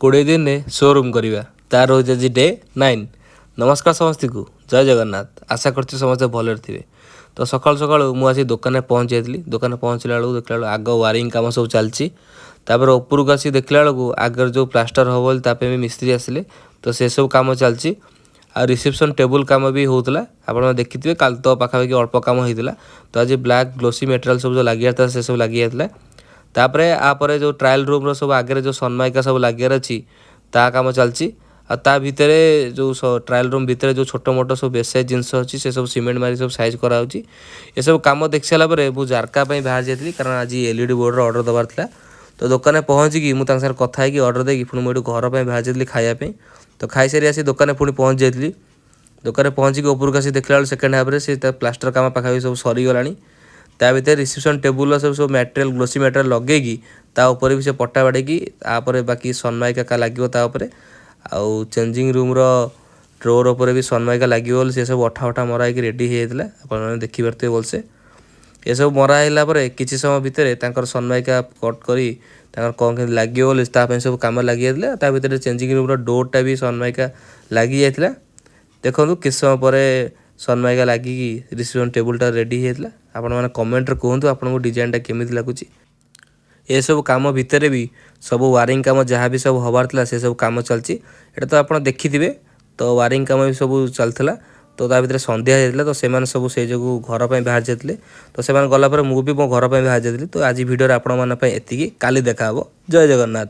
20 दिन शोरूम करवा तार रोज आज डे 9। नमस्कार समस्त को जय जगन्नाथ। आशा करते समस्त भले थे। तो सकाल सकाल मुझे दुकान पहुँच जाइली। दुकान पहुँचला बेलू देखला आग वायरिंग काम सब चलती। उपरक आसी देखला बेलू आगर जो प्लास्टर हम बोली भी मिस्त्री आसिले तो से सब कम चलती। आ रिसेप्शन टेबुल काम भी होता आप देखिए काल तो पाखापाखि अल्प कम होता। तो आज ब्लैक ग्लोसी मेटेरियल सब जो लगी था से सब लगी जाता। तापरे आपरे जो ट्रायल रूम रो सब आगे जो सनमाइका सब लगियार अच्छी ता काम चलती। आ ता भितर जो ट्रायल रूम भितर जो छोट मोट सब बेसाइज जिनस अच्छी से सब सीमेंट मारी सब साइज कराऊँगी। ये सब कम देख सारापर मुझे जारका बाहर जाइली कारण आज एलईडी बोर्ड ऑर्डर दबार था। तो दुकान पहुँचिकी मुझे साथ कथा है ऑर्डर देकी पुणी मुझे घर पर बाहर जाइली खायापी। तो खाई सारी आसी दुकान पुणी पहुँच जाइली। दुकान पहुँचिकी उपरक आसी देखला सेकेंड हाफ्रे से प्लास्टर काम पाखापाखि सब सरीगला। ता भर रिसेप्शन टेबुल सब सब मटेरियल ग्लोसी मटेरियल लगेगी ता ऊपर भी से पट्टा बाड़ेगी तापर बाकी सनमाइका का लगे तापर आउ चेंजिंग रूम रो ड्रोर उपर भी सनमाइका लगे से सब अठा अठा मरा हो रेडी होता आप देखिपे भलसे। ये सब मराहला किसी समय भितर सनमाइका कट कर कौन के लगे बोले सब कम लगी जाता। भितर चेंजिंग रूम डोरटा भी सनमाइका लगी जाता। देखो किस समय पर सनमाइका लगी रिसेप्शन टेबुलटा रेडी होता। आपण मैंने कमेंट कहतु आपको डिजाइनटा केमी लगुच। ये सब काम भितर भी सब वायरिंग काम जहाँ भी सब हबार था से सब कम चलती। एटा तो आप देखिथे तो वायरिंग काम भी सब चलता। तो ता भर संध्या होता तो से सब से जो घर पर बाहर जाते तो से गलापर मुझे मो घर पर बाहर जाती। तो आज भिडियो आपण मैंने एति काली देखा जय जगन्नाथ।